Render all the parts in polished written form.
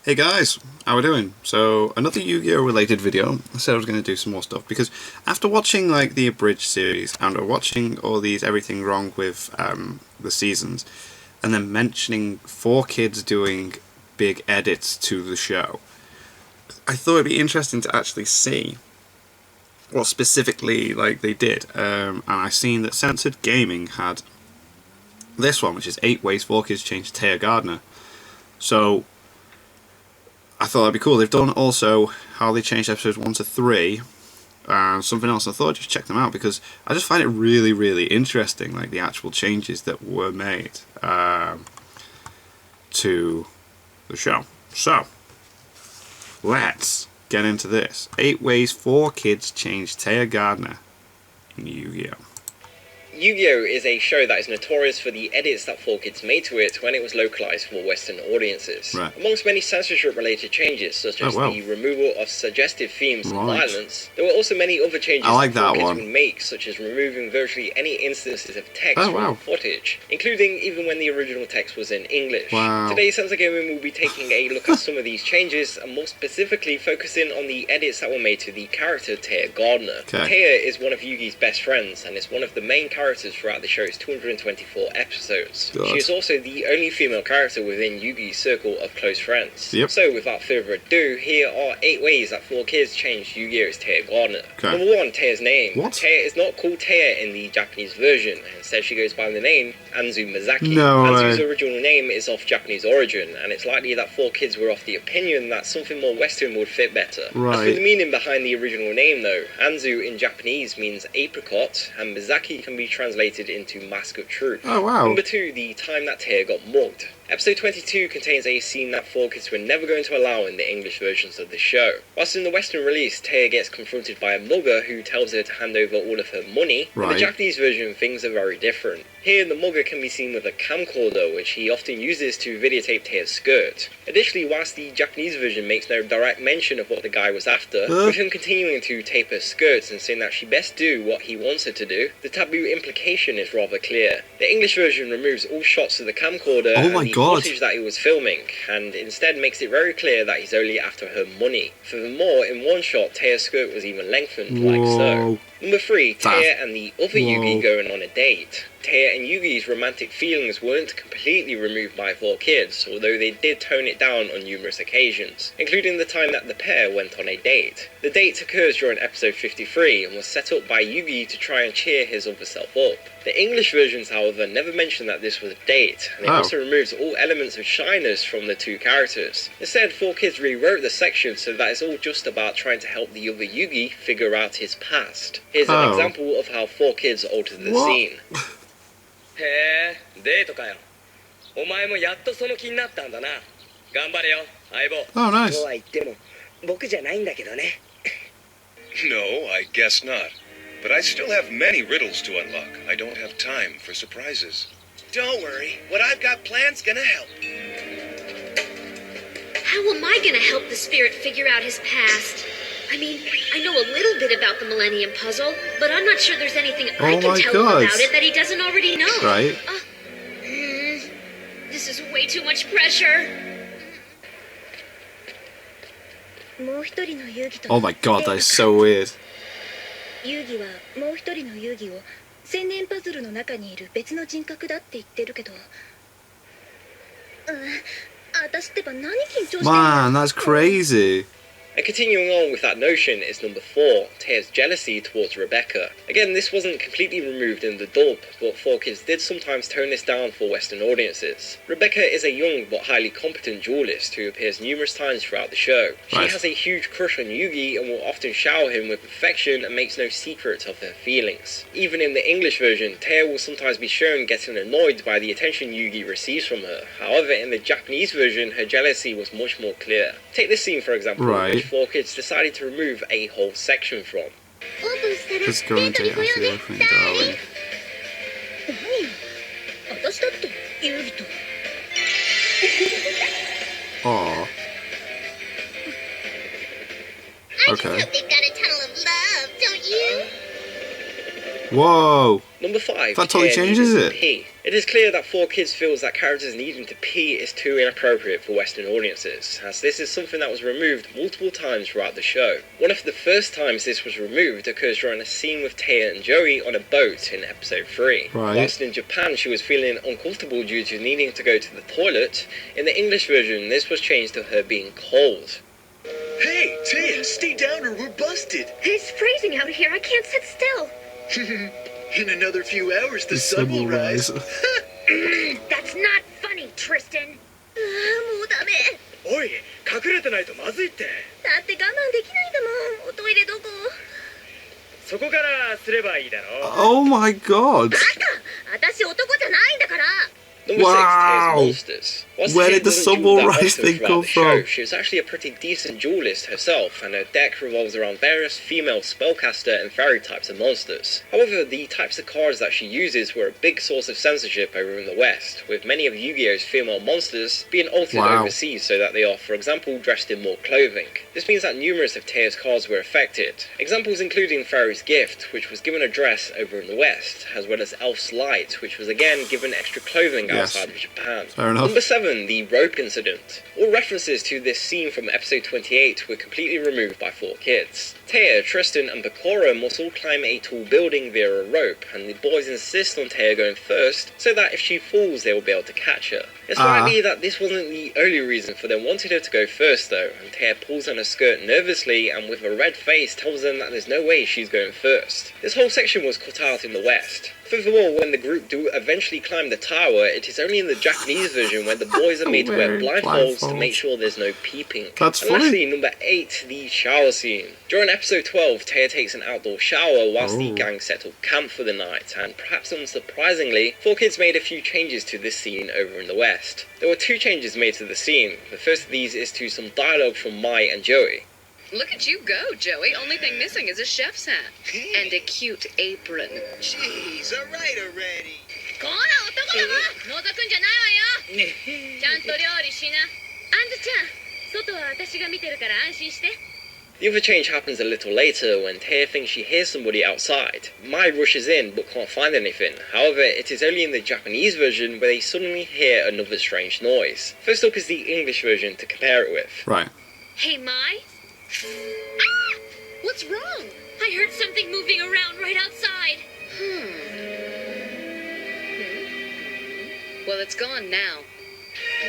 Hey guys, how we doing? So, another Yu-Gi-Oh! Related video. I said I was going to do some more stuff because after watching like the abridged series and watching all these everything wrong with the seasons, and then mentioning 4Kids doing big edits to the show, I thought it'd be interesting to actually see what specifically like they did. And I seen that Censored Gaming had this one, which is 8 Ways 4Kids Changed Taya Gardner. So I thought that'd be cool. They've done also how they changed episodes 1 to 3 and something else. I thought I'd just check them out because I just find it really, really interesting, like the actual changes that were made to the show. So, let's get into this. 8 Ways 4Kids Changed Taya Gardner in Yu-Gi-Oh! Yu-Gi-Oh! Is a show that is notorious for the edits that 4Kids made to it when it was localized for Western audiences. Right. Amongst many censorship-related changes, such as the removal of suggestive themes and violence, there were also many other changes that 4Kids would make, such as removing virtually any instances of text from footage, including even when the original text was in English. Today, Censored Gaming will be taking a look at some of these changes, and more specifically focusing on the edits that were made to the character Taya Gardner. Taya is one of Yugi's best friends, and is one of the main characters throughout the show's 224 episodes. She is also the only female character within Yugi's circle of close friends. So without further ado, here are 8 ways that 4Kids changed Yu-Gi-Oh's Taya Gardner. Number 1, Taya's name. Taya is not called Taya in the Japanese version. Instead, she goes by the name Anzu Mizaki. Anzu's original name is of Japanese origin, and it's likely that 4Kids were of the opinion that something more Western would fit better. As for the meaning behind the original name though, Anzu in Japanese means apricot, and Mizaki can be translated into Mask of Truth. Number 2, the time that Taya got mugged. Episode 22 contains a scene that 4Kids were never going to allow in the English versions of the show. Whilst in the Western release, Taya gets confronted by a mugger who tells her to hand over all of her money. In the Japanese version, things are very different. Here, the mugger can be seen with a camcorder, which he often uses to videotape Taya's skirt. Additionally, whilst the Japanese version makes no direct mention of what the guy was after, with him continuing to tape her skirts and saying that she best do what he wants her to do, the taboo implication is rather clear. The English version removes all shots of the camcorder and the footage that he was filming, and instead makes it very clear that he's only after her money. Furthermore, in one shot, Taya's skirt was even lengthened, like so. Number 3, Taya and the other Yugi going on a date. Taya and Yugi's romantic feelings weren't completely removed by 4Kids, although they did tone it down on numerous occasions, including the time that the pair went on a date. The date occurs during episode 53 and was set up by Yugi to try and cheer his other self up. The English versions, however, never mention that this was a date, and it also removes all elements of shyness from the two characters. Instead, 4Kids rewrote the section so that it's all just about trying to help the other Yugi figure out his past. Here's an example of how 4Kids altered the scene. へえ、デートかよ。お前もやっとその気になったんだな。頑張れよ、相棒。Oh, nice. とは言っても、僕じゃないんだけどね。No, I guess not. But I still have many riddles to unlock. I don't have time for surprises. Don't worry. What I've got planned's gonna help. How am I gonna help the spirit figure out his past? I mean, I know a little bit about the Millennium Puzzle, but I'm not sure there's anything I can tell him about it that he doesn't already know. This is way too much pressure. Oh my god, that is so weird. 遊戯はもう一人の遊戯を千年パズルの中にいる別の人格だって言ってるけど、私ってば何緊張してんの？ Man, that's crazy. And continuing on with that notion is number 4, Taya's jealousy towards Rebecca. Again, this wasn't completely removed in the dub, but 4Kids did sometimes tone this down for Western audiences. Rebecca is a young but highly competent duelist who appears numerous times throughout the show. She has a huge crush on Yugi and will often shower him with affection and makes no secret of her feelings. Even in the English version, Taya will sometimes be shown getting annoyed by the attention Yugi receives from her. However, in the Japanese version, her jealousy was much more clear. Take this scene for example, which 4Kids decided to remove a whole section from. Let's go into it after the opening, darling. Aww. Okay. They've got a tunnel of love, don't you? Whoa. Number 5. That totally changes it. Pee. It is clear that 4Kids feels that characters needing to pee is too inappropriate for Western audiences, as this is something that was removed multiple times throughout the show. One of the first times this was removed occurs during a scene with Taya and Joey on a boat in episode 3. Right. Whilst in Japan she was feeling uncomfortable due to needing to go to the toilet, in the English version this was changed to her being cold. Hey, Taya, stay down or we're busted. It's freezing out here. I can't sit still. In another few hours, the sun will rise. That's not funny, Tristan. もうダメ。おい、隠れてないとまずいって。だって我慢できないんだもん。おトイレどこ？そこからすればいいだろう。Oh my god. バカ！私男じゃないんだから。Number 6 is Monsters. Whilst Where Taya did the doesn't sun duel will that rise often thing throughout come the show, from? she is actually a pretty decent duelist herself, and her deck revolves around various female spellcaster and fairy types of monsters. However, the types of cards that she uses were a big source of censorship over in the West, with many of Yu-Gi-Oh's female monsters being altered overseas so that they are, for example, dressed in more clothing. This means that numerous of Taya's cards were affected. Examples including Fairy's Gift, which was given a dress over in the West, as well as Elf's Light, which was again given extra clothing outside of Japan. Fair enough. Number 7, the rope incident. All references to this scene from episode 28 were completely removed by 4Kids. Taya, Tristan and Bakura must all climb a tall building via a rope, and the boys insist on Taya going first so that if she falls they will be able to catch her. It's likely that this wasn't the only reason for them wanting her to go first though, and Taya pulls on her skirt nervously and with a red face tells them that there's no way she's going first. This whole section was cut out in the West. Furthermore, when the group do eventually climb the tower, it is only in the Japanese version where the boys are made to wear blindfolds to make sure there's no peeping. That's and funny. lastly, number 8, the shower scene. During episode 12, Taya takes an outdoor shower whilst the gang set up camp for the night, and perhaps unsurprisingly, 4Kids made a few changes to this scene over in the West. There were 2 changes made to the scene. The first of these is to some dialogue from Mai and Joey. Look at you go, Joey. Only thing missing is a chef's hat. And a cute apron. Jeez, alright already. こら男ども、覗くんじゃないわよ。ちゃんと料理しな。アンズちゃん、外は私が見てるから安心して。 The other change happens a little later when Taya thinks she hears somebody outside. Mai rushes in but can't find anything. However, it is only in the Japanese version where they suddenly hear another strange noise. First up is the English version to compare it with. Right. Hey, Mai. Ah! What's wrong? I heard something moving around right outside. Well, it's gone now.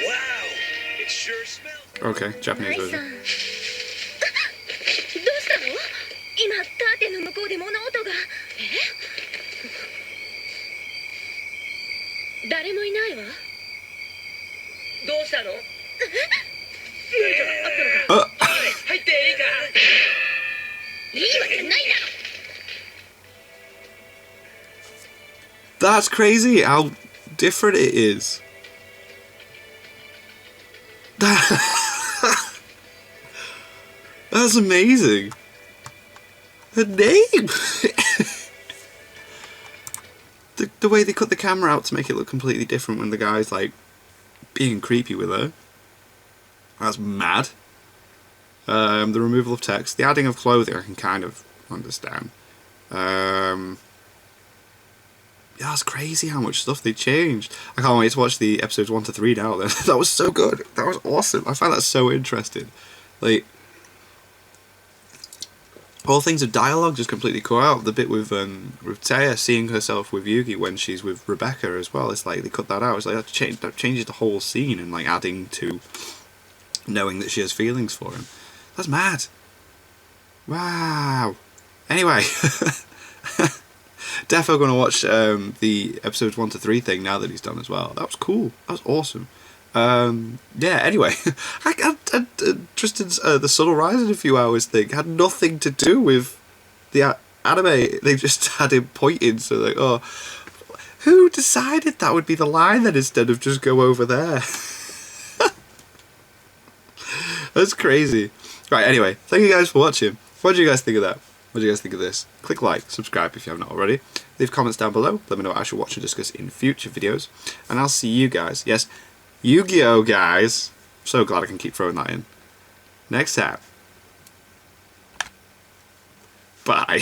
Wow, it sure smells. Okay, Japanese マイさん。 version. どうしたの？今カーテンの向こうで物音が。誰もいないわ。どうしたの？Uh, 入っていいか？いいわけないだろ。 that's crazy how different it is. That's amazing. Her name. the way they cut the camera out to make it look completely different when the guy's like being creepy with her. That's mad. The removal of text, the adding of clothing I can kind of understand. Yeah, it's crazy how much stuff they changed. I can't wait to watch the episodes 1 to 3 now then. That was so good. That was awesome. I find that so interesting. Like, all things of dialogue just completely cut out. The bit with Taya seeing herself with Yugi when she's with Rebecca as well. It's like they cut that out. It's like that changes the whole scene and like adding to knowing that she has feelings for him. That's mad. Wow. Anyway. Defo gonna watch the episodes 1 to 3 thing now that he's done as well. That was cool. That was awesome. Yeah. Anyway, Tristan's the Sun will Rise in a few hours thing had nothing to do with the anime. They just had him pointing. So like, oh, who decided that would be the line then instead of just go over there? That's crazy. Right. Anyway, thank you guys for watching. What did you guys think of that? What do you guys think of this? Click like, subscribe if you have not already. Leave comments down below. Let me know what I should watch and discuss in future videos. And I'll see you guys. Yes, Yu-Gi-Oh guys. So glad I can keep throwing that in. Next time. Bye.